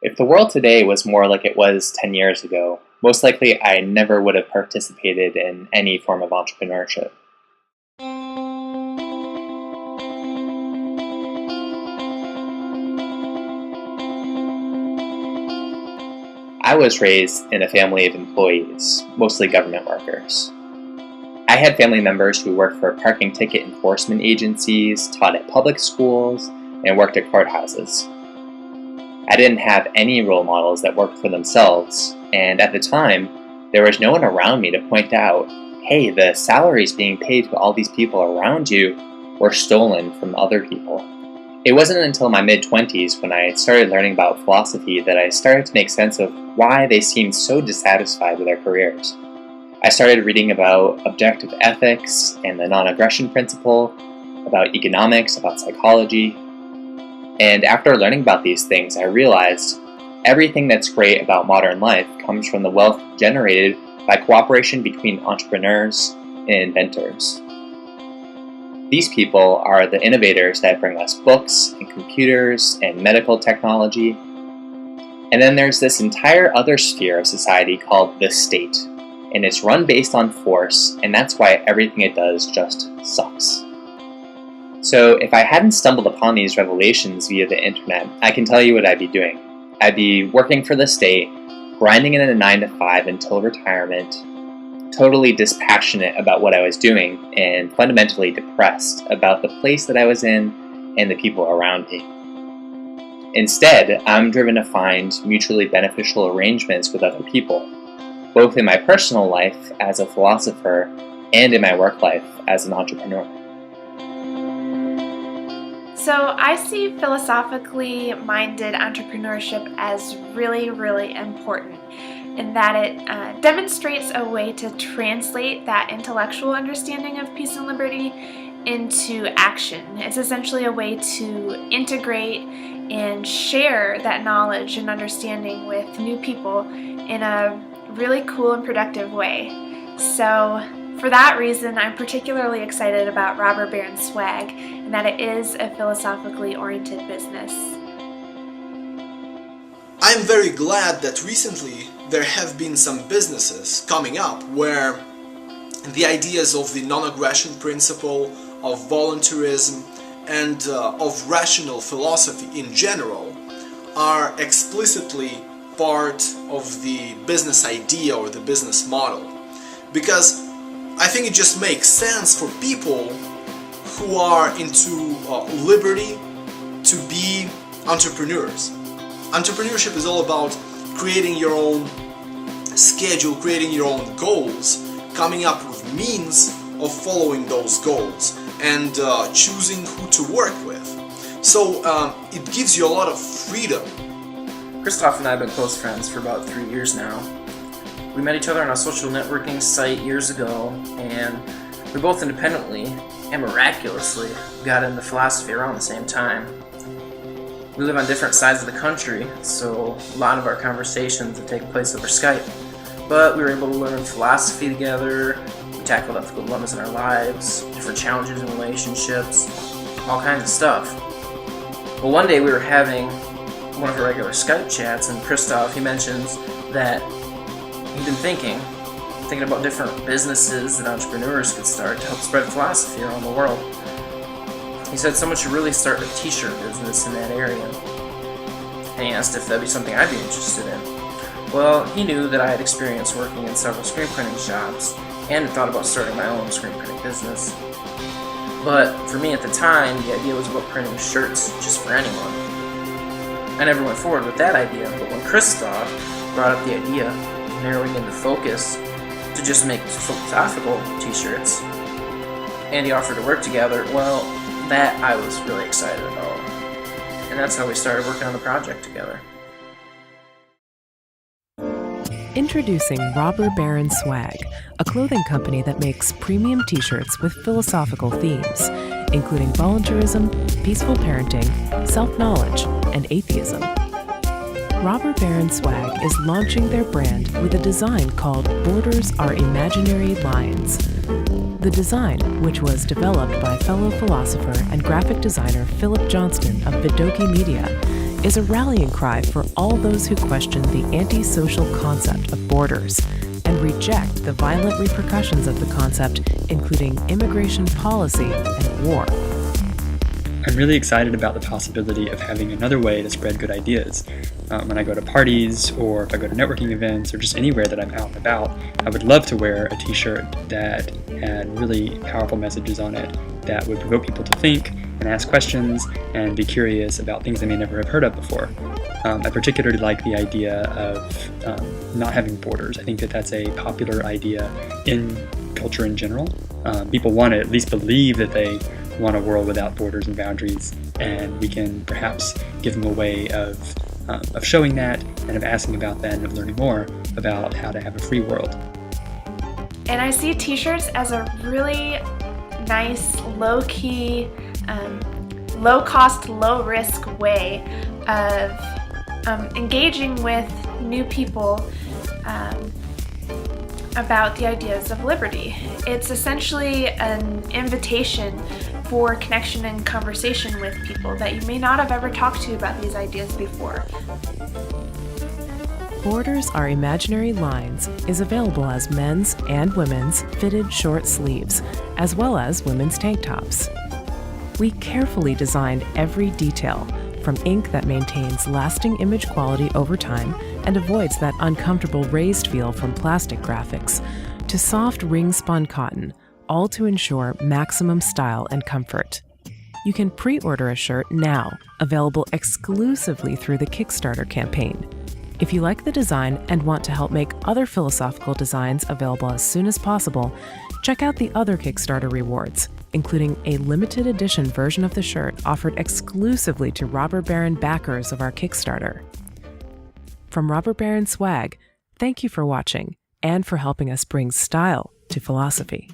If the world today was more like it was 10 years ago, most likely I never would have participated in any form of entrepreneurship. I was raised in a family of employees, mostly government workers. I had family members who worked for parking ticket enforcement agencies, taught at public schools, and worked at courthouses. I didn't have any role models that worked for themselves, and at the time, there was no one around me to point out, hey, the salaries being paid to all these people around you were stolen from other people. It wasn't until my mid-20s when I started learning about philosophy that I started to make sense of why they seemed so dissatisfied with their careers. I started reading about objective ethics and the non-aggression principle, about economics, about psychology. And after learning about these things, I realized everything that's great about modern life comes from the wealth generated by cooperation between entrepreneurs and inventors. These people are the innovators that bring us books and computers and medical technology. And then there's this entire other sphere of society called the state. And it's run based on force, and that's why everything it does just sucks. So if I hadn't stumbled upon these revelations via the internet, I can tell you what I'd be doing. I'd be working for the state, grinding in a 9-to-5 until retirement, totally dispassionate about what I was doing, and fundamentally depressed about the place that I was in and the people around me. Instead, I'm driven to find mutually beneficial arrangements with other people, both in my personal life as a philosopher and in my work life as an entrepreneur. So I see philosophically minded entrepreneurship as really, really important in that it demonstrates a way to translate that intellectual understanding of peace and liberty into action. It's essentially a way to integrate and share that knowledge and understanding with new people in a really cool and productive way. So for that reason, I'm particularly excited about Robber Baron Swag and that it is a philosophically oriented business. I'm very glad that recently there have been some businesses coming up where the ideas of the non-aggression principle, of voluntarism, and of rational philosophy in general are explicitly part of the business idea or the business model. Because I think it just makes sense for people who are into liberty to be entrepreneurs. Entrepreneurship is all about creating your own schedule, creating your own goals, coming up with means of following those goals, and choosing who to work with. So it gives you a lot of freedom. Christoph and I have been close friends for about 3 years now. We met each other on a social networking site years ago, and we both independently and miraculously got into philosophy around the same time. We live on different sides of the country, so a lot of our conversations have taken place over Skype. But we were able to learn philosophy together, we tackled ethical dilemmas in our lives, different challenges in relationships, all kinds of stuff. Well, one day we were having one of our regular Skype chats, and Christoph, he mentions that he'd been thinking about different businesses that entrepreneurs could start to help spread philosophy around the world. He said someone should really start a t-shirt business in that area. And he asked if that'd be something I'd be interested in. Well, he knew that I had experience working in several screen printing shops and had thought about starting my own screen printing business. But for me at the time, the idea was about printing shirts just for anyone. I never went forward with that idea, but when Christoph brought up the idea of narrowing in the focus to just make philosophical t-shirts, and he offered to work together, well, that I was really excited about. And that's how we started working on the project together. Introducing Robber Baron Swag, a clothing company that makes premium t-shirts with philosophical themes, including voluntarism, peaceful parenting, self-knowledge, and atheism. Robber Baron Swag is launching their brand with a design called Borders Are Imaginary Lines. The design, which was developed by fellow philosopher and graphic designer Philip Johnston of Veinotte Media, is a rallying cry for all those who question the antisocial concept of borders and reject the violent repercussions of the concept, including immigration policy and war. I'm really excited about the possibility of having another way to spread good ideas. When I go to parties, or if I go to networking events, or just anywhere that I'm out and about, I would love to wear a t-shirt that had really powerful messages on it that would provoke people to think and ask questions and be curious about things they may never have heard of before. I particularly like the idea of not having borders. I think that that's a popular idea in culture in general. People want to at least believe that they want a world without borders and boundaries, and we can perhaps give them a way of showing that and of asking about that and of learning more about how to have a free world. And I see t-shirts as a really nice, low-key, low-cost, low-risk way of engaging with new people about the ideas of liberty. It's essentially an invitation for connection and conversation with people that you may not have ever talked to about these ideas before. Borders Are Imaginary Lines is available as men's and women's fitted short sleeves, as well as women's tank tops. We carefully designed every detail, from ink that maintains lasting image quality over time and avoids that uncomfortable raised feel from plastic graphics, to soft ring-spun cotton, all to ensure maximum style and comfort. You can pre-order a shirt now, available exclusively through the Kickstarter campaign. If you like the design and want to help make other philosophical designs available as soon as possible, check out the other Kickstarter rewards, including a limited edition version of the shirt offered exclusively to Robber Baron backers of our Kickstarter. From Robber Baron Swag, thank you for watching and for helping us bring style to philosophy.